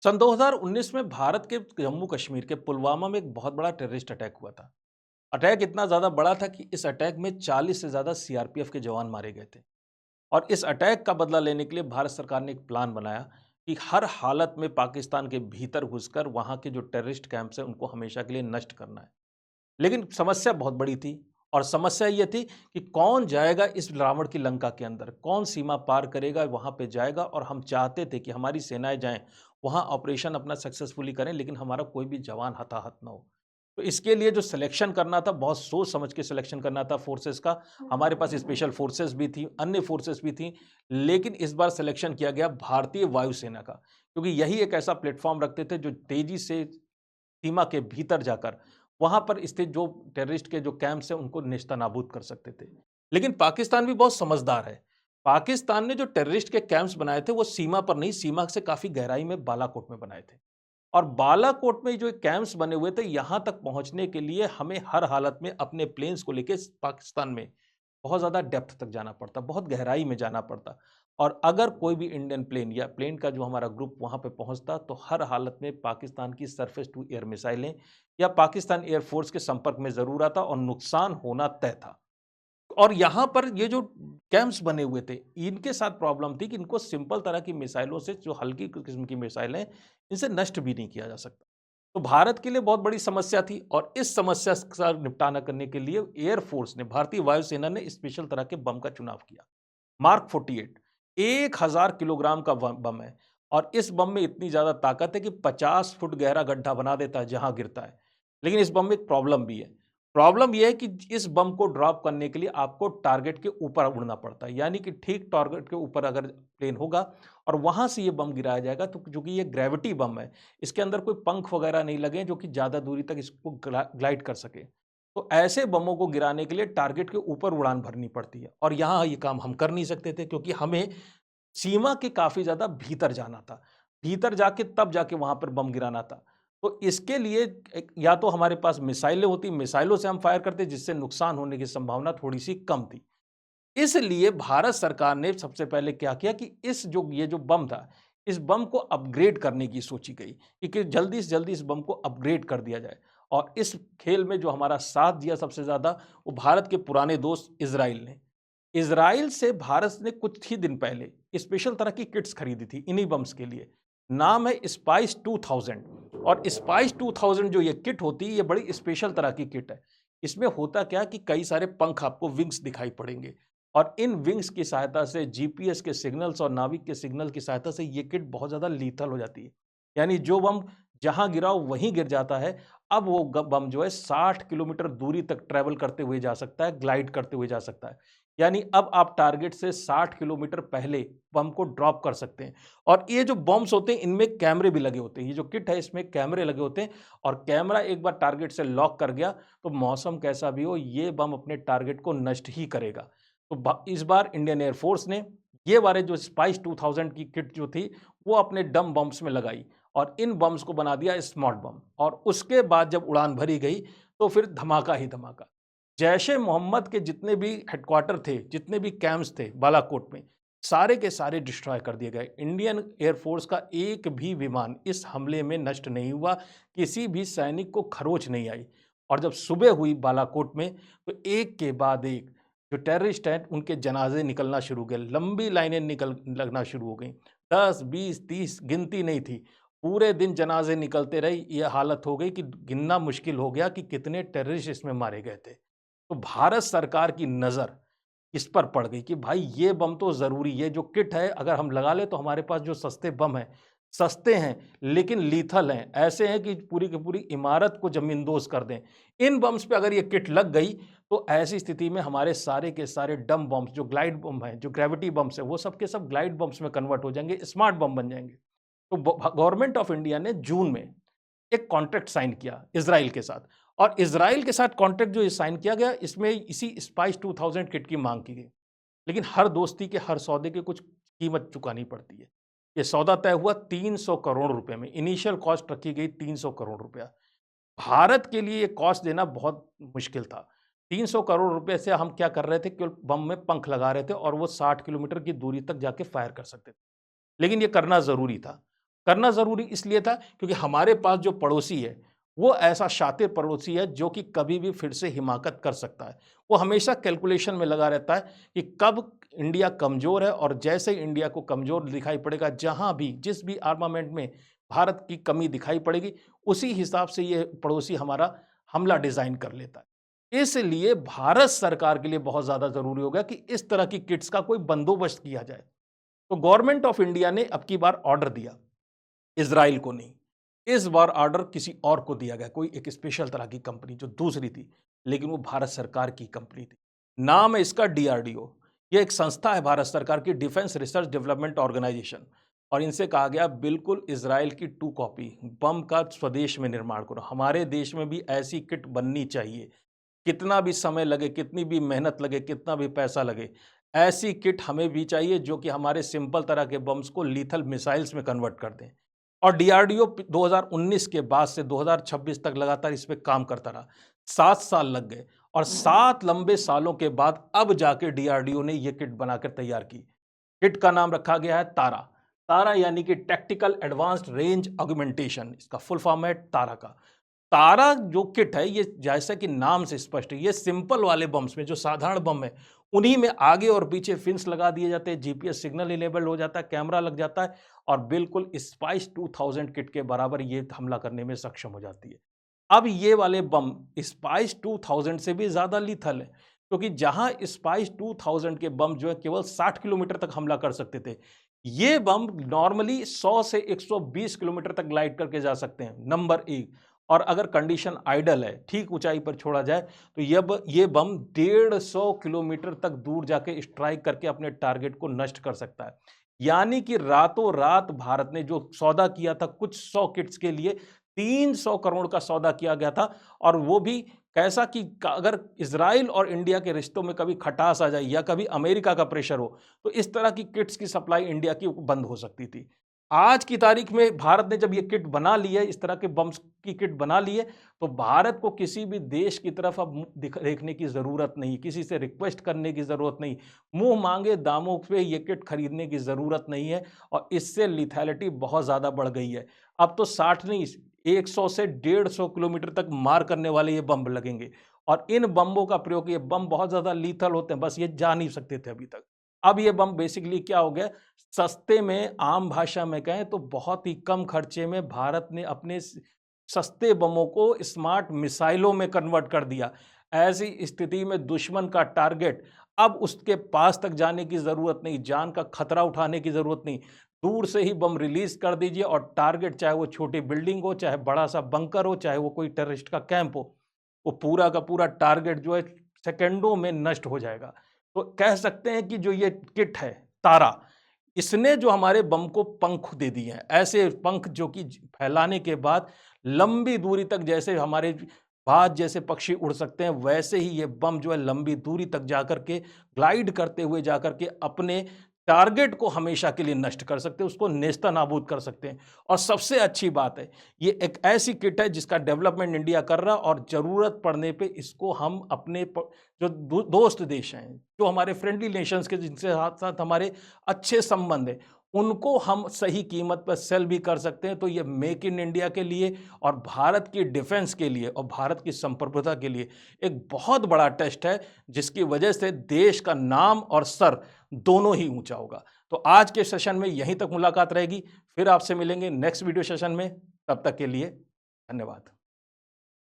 सन 2019 में भारत के जम्मू कश्मीर के पुलवामा में एक बहुत बड़ा टेररिस्ट अटैक हुआ था। अटैक इतना ज़्यादा बड़ा था कि इस अटैक में 40 से ज़्यादा सीआरपीएफ के जवान मारे गए थे। और इस अटैक का बदला लेने के लिए भारत सरकार ने एक प्लान बनाया कि हर हालत में पाकिस्तान के भीतर घुसकर वहाँ के जो टेररिस्ट कैंप्स हैं उनको हमेशा के लिए नष्ट करना है। लेकिन समस्या बहुत बड़ी थी और समस्या ये थी कि कौन जाएगा इस रावण की लंका के अंदर, कौन सीमा पार करेगा, वहाँ पे जाएगा। और हम चाहते थे कि हमारी सेनाएँ जाएँ, वहाँ ऑपरेशन अपना सक्सेसफुली करें, लेकिन हमारा कोई भी जवान हताहत ना हो। तो इसके लिए जो सिलेक्शन करना था, बहुत सोच समझ के सिलेक्शन करना था फोर्सेज़ का। हमारे पास स्पेशल फोर्सेज़ भी थी, अन्य फोर्सेज़ भी थी, लेकिन इस बार सिलेक्शन किया गया भारतीय वायुसेना का, क्योंकि यही एक ऐसा प्लेटफ़ॉर्म रखते थे जो तेज़ी से सीमा के भीतर जाकर वहाँ पर स्थित जो टेररिस्ट के जो कैंप्स हैं उनको नेस्तनाबूद कर सकते थे। लेकिन पाकिस्तान भी बहुत समझदार है। पाकिस्तान ने जो टेररिस्ट के कैंप्स बनाए थे वो सीमा पर नहीं, सीमा से काफ़ी गहराई में बालाकोट में बनाए थे। और बालाकोट में जो कैंप्स बने हुए थे, यहाँ तक पहुँचने के लिए हमें हर हालत में अपने प्लेन्स को लेके पाकिस्तान में बहुत ज़्यादा डेप्थ तक जाना पड़ता, बहुत गहराई में जाना पड़ता। और अगर कोई भी इंडियन प्लेन या प्लेन का जो हमारा ग्रुप वहाँ पे पहुँचता, तो हर हालत में पाकिस्तान की सरफेस टू एयर मिसाइलें या पाकिस्तान एयर फ़ोर्स के संपर्क में ज़रूर आता और नुकसान होना तय था। और यहाँ पर ये जो कैंप्स बने हुए थे, इनके साथ प्रॉब्लम थी कि इनको सिंपल तरह की मिसाइलों से, जो हल्की किस्म की मिसाइलें, इनसे नष्ट भी नहीं किया जा सकता। तो भारत के लिए बहुत बड़ी समस्या थी और इस समस्या का निपटाना करने के लिए एयर फ़ोर्स ने, भारतीय वायुसेना ने स्पेशल तरह के बम का चुनाव किया। मार्क 48 1000 किलोग्राम का बम है और इस बम में इतनी ज़्यादा ताकत है कि 50 फुट गहरा गड्ढा बना देता है जहाँ गिरता है। लेकिन इस बम में एक प्रॉब्लम भी है। प्रॉब्लम ये है कि इस बम को ड्रॉप करने के लिए आपको टारगेट के ऊपर उड़ना पड़ता है। यानी कि ठीक टारगेट के ऊपर अगर प्लेन होगा और वहाँ से ये बम गिराया जाएगा, तो चूँकि ये ग्रेविटी बम है, इसके अंदर कोई पंख वगैरह नहीं लगे हैं जो कि ज़्यादा दूरी तक इसको ग्लाइड कर सके। तो ऐसे बमों को गिराने के लिए टारगेट के ऊपर उड़ान भरनी पड़ती है और यहाँ ये काम हम कर नहीं सकते थे, क्योंकि हमें सीमा के काफ़ी ज़्यादा भीतर जाना था। भीतर जाके तब जाके वहाँ पर बम गिराना था। तो इसके लिए एक या तो हमारे पास मिसाइलें होती, मिसाइलों से हम फायर करते जिससे नुकसान होने की संभावना थोड़ी-सी कम थी। इसलिए भारत सरकार ने सबसे पहले क्या किया कि ये जो बम था, इस बम को अपग्रेड करने की सोची गई कि जल्दी से जल्दी इस बम को अपग्रेड कर दिया जाए। और इस खेल में जो हमारा साथ दिया सबसे ज़्यादा, वो भारत के पुराने दोस्त इज़राइल ने। इज़राइल से भारत ने कुछ ही दिन पहले स्पेशल तरह की किट्स खरीदी थी इन्हीं बम्स के लिए। नाम है स्पाइस 2000। और स्पाइस 2000 जो ये किट होती है, ये बड़ी स्पेशल तरह की किट है। इसमें होता क्या कि कई सारे पंख, आपको विंग्स दिखाई पड़ेंगे और इन विंग्स की सहायता से, जीपीएस के सिग्नल्स और नाविक के सिग्नल की सहायता से ये किट बहुत ज़्यादा लीथल हो जाती है। यानी जो बम जहाँ गिरा हो वहीं गिर जाता है। अब वो बम जो है 60 किलोमीटर दूरी तक ट्रैवल करते हुए जा सकता है, ग्लाइड करते हुए जा सकता है। यानी अब आप टारगेट से 60 किलोमीटर पहले बम को ड्रॉप कर सकते हैं। और ये जो बम्स होते हैं, इनमें कैमरे भी लगे होते हैं। ये जो किट है, इसमें कैमरे लगे होते हैं और कैमरा एक बार टारगेट से लॉक कर गया, तो मौसम कैसा भी हो, ये बम अपने टारगेट को नष्ट ही करेगा। तो इस बार इंडियन एयर फोर्स ने ये वाले जो स्पाइस 2000 की किट जो थी, वो अपने डम बम्स में लगाई और इन बम्स को बना दिया स्मार्ट बम। और उसके बाद जब उड़ान भरी गई, तो फिर धमाका ही धमाका। जैश-ए-मोहम्मद के जितने भी हेडक्वार्टर थे, जितने भी कैंप्स थे बालाकोट में, सारे के सारे डिस्ट्रॉय कर दिए गए। इंडियन एयर फोर्स का एक भी विमान इस हमले में नष्ट नहीं हुआ, किसी भी सैनिक को खरोंच नहीं आई। और जब सुबह हुई बालाकोट में, तो एक के बाद एक जो टेररिस्ट हैं, उनके जनाजे निकलना शुरू हो गए। लंबी लाइनें निकल लगना शुरू हो गईं। 10, 20, 30 गिनती नहीं थी। पूरे दिन जनाजे निकलते रहे, ये हालत हो गई कि गिनना मुश्किल हो गया कि कितने टेररिस्ट इसमें मारे गए थे। तो भारत सरकार की नज़र इस पर पड़ गई कि भाई ये बम तो ज़रूरी, ये जो किट है अगर हम लगा लें, तो हमारे पास जो सस्ते बम हैं, सस्ते हैं लेकिन लीथल हैं, ऐसे हैं कि पूरी की पूरी इमारत को ज़मींदोज़ कर दें। इन बम्स पे अगर ये किट लग गई, तो ऐसी स्थिति में हमारे सारे के सारे डम बम्स, जो ग्लाइड बम हैं, जो ग्रेविटी बम्स हैं, वो सब के सब ग्लाइड बम्स में कन्वर्ट हो जाएँगे, स्मार्ट बम बन जाएँगे। तो गवर्नमेंट ऑफ इंडिया ने जून में एक कॉन्ट्रैक्ट साइन किया इज़राइल के साथ। और इज़राइल के साथ कॉन्ट्रैक्ट जो ये साइन किया गया, इसमें इसी स्पाइस 2000 किट की माँग की गई। लेकिन हर दोस्ती के, हर सौदे की कुछ कीमत चुकानी पड़ती है। ये सौदा तय हुआ 300 करोड़ रुपए में, इनिशियल कॉस्ट रखी गई 300 करोड़ रुपया। भारत के लिए ये कॉस्ट देना बहुत मुश्किल था। 300 करोड़ रुपए से हम क्या कर रहे थे, केवल बम में पंख लगा रहे थे और वो 60 किलोमीटर की दूरी तक जाके फायर कर सकते थे। लेकिन ये करना ज़रूरी था। करना ज़रूरी इसलिए था क्योंकि हमारे पास जो पड़ोसी है, वो ऐसा शातिर पड़ोसी है जो कि कभी भी फिर से हिमाकत कर सकता है। वो हमेशा कैलकुलेशन में लगा रहता है कि कब इंडिया कमज़ोर है और जैसे ही इंडिया को कमज़ोर दिखाई पड़ेगा, जहाँ भी जिस भी आर्मामेंट में भारत की कमी दिखाई पड़ेगी, उसी हिसाब से ये पड़ोसी हमारा हमला डिज़ाइन कर लेता है। इसलिए भारत सरकार के लिए बहुत ज़्यादा ज़रूरी हो गया कि इस तरह की किट्स का कोई बंदोबस्त किया जाए। तो गवर्नमेंट ऑफ इंडिया ने अब की बार ऑर्डर दिया, इज़राइल को नहीं। इस बार ऑर्डर किसी और को दिया गया, कोई एक स्पेशल तरह की कंपनी जो दूसरी थी, लेकिन वो भारत सरकार की कंपनी थी। नाम है इसका डीआरडीओ। ये एक संस्था है भारत सरकार की, डिफेंस रिसर्च डेवलपमेंट ऑर्गेनाइजेशन। और इनसे कहा गया बिल्कुल इज़राइल की 2 कॉपी बम का स्वदेश में निर्माण करो। हमारे देश में भी ऐसी किट बननी चाहिए। कितना भी समय लगे, कितनी भी मेहनत लगे, कितना भी पैसा लगे, ऐसी किट हमें भी चाहिए जो कि हमारे सिंपल तरह के बम्स को लीथल मिसाइल्स में कन्वर्ट कर दें। और डीआरडीओ 2019 के बाद से 2026 तक लगातार इस पे काम करता रहा। 7 साल लग गए और 7 लंबे सालों के बाद अब जाके डीआरडीओ ने ये किट बनाकर तैयार की। किट का नाम रखा गया है तारा। तारा यानी कि टैक्टिकल एडवांस्ड रेंज ऑगमेंटेशन, इसका फुल फॉर्म है तारा का। तारा जो किट है, ये जैसा कि नाम से स्पष्ट है, ये सिंपल वाले बम्स में जो साधारण बम है, उन्हीं में आगे और पीछे फिन्स लगा दिए जाते हैं, जीपीएस सिग्नल इनेबल्ड हो जाता है, कैमरा लग जाता है और बिल्कुल स्पाइस 2000 किट के बराबर ये हमला करने में सक्षम हो जाती है। अब ये वाले बम स्पाइस 2000 से भी ज़्यादा लीथल है, क्योंकि जहाँ स्पाइस 2000 के बम जो है केवल 60 किलोमीटर तक हमला कर सकते थे, ये बम नॉर्मली 100 से 120 किलोमीटर तक ग्लाइड करके जा सकते हैं, नंबर 1। और अगर कंडीशन आइडल है, ठीक ऊंचाई पर छोड़ा जाए, तो ये बम 150 किलोमीटर तक दूर जाके स्ट्राइक करके अपने टारगेट को नष्ट कर सकता है। यानी कि रातों रात भारत ने जो सौदा किया था कुछ 100 किट्स के लिए, 300 करोड़ का सौदा किया गया था। और वो भी कैसा कि अगर इज़राइल और इंडिया के रिश्तों में कभी खटास आ जाए या कभी अमेरिका का प्रेशर हो, तो इस तरह की किट्स की सप्लाई इंडिया की बंद हो सकती थी। आज की तारीख में भारत ने जब ये किट बना ली है, इस तरह के बम्स की किट बना ली है, तो भारत को किसी भी देश की तरफ अब मुँह देखने की ज़रूरत नहीं, किसी से रिक्वेस्ट करने की ज़रूरत नहीं, मुँह मांगे दामों पे ये किट खरीदने की ज़रूरत नहीं है। और इससे लिथैलिटी बहुत ज़्यादा बढ़ गई है। अब तो 60 नहीं, 100 से 150 किलोमीटर तक मार करने वाले ये बम लगेंगे। और इन बम्बों का प्रयोग, ये बम बहुत ज़्यादा लीथल होते हैं, बस ये जा नहीं सकते थे अभी तक। अब ये बम बेसिकली क्या हो गया, सस्ते में, आम भाषा में कहें तो बहुत ही कम खर्चे में भारत ने अपने सस्ते बमों को स्मार्ट मिसाइलों में कन्वर्ट कर दिया। ऐसी स्थिति में दुश्मन का टारगेट अब उसके पास तक जाने की ज़रूरत नहीं, जान का खतरा उठाने की ज़रूरत नहीं। दूर से ही बम रिलीज़ कर दीजिए और टारगेट, चाहे वो छोटी बिल्डिंग हो, चाहे बड़ा-सा बंकर हो, चाहे वो कोई टेररिस्ट का कैंप हो, वो पूरा का पूरा टारगेट जो है सेकंडों में नष्ट हो जाएगा। तो कह सकते हैं कि जो ये किट है तारा, इसने जो हमारे बम को पंख दे दिए हैं, ऐसे पंख जो कि फैलाने के बाद लंबी दूरी तक, जैसे हमारे बाज जैसे पक्षी उड़ सकते हैं, वैसे ही ये बम जो है लंबी दूरी तक जाकर के, ग्लाइड करते हुए जाकर के अपने टारगेट को हमेशा के लिए नष्ट कर सकते हैं, उसको नेस्तनाबूद कर सकते हैं। और सबसे अच्छी बात है, ये एक ऐसी किट है जिसका डेवलपमेंट इंडिया कर रहा है और ज़रूरत पड़ने पे इसको हम अपने जो दोस्त देश हैं, जो हमारे फ्रेंडली नेशंस के जिनसे साथ-साथ हमारे अच्छे संबंध हैं, उनको हम सही कीमत पर सेल भी कर सकते हैं। तो ये मेक इन इंडिया के लिए और भारत की डिफेंस के लिए और भारत की संप्रभुता के लिए एक बहुत बड़ा टेस्ट है, जिसकी वजह से देश का नाम और सर दोनों ही ऊंचा होगा। तो आज के सेशन में यहीं तक मुलाकात रहेगी, फिर आपसे मिलेंगे नेक्स्ट वीडियो सेशन में। तब तक के लिए धन्यवाद।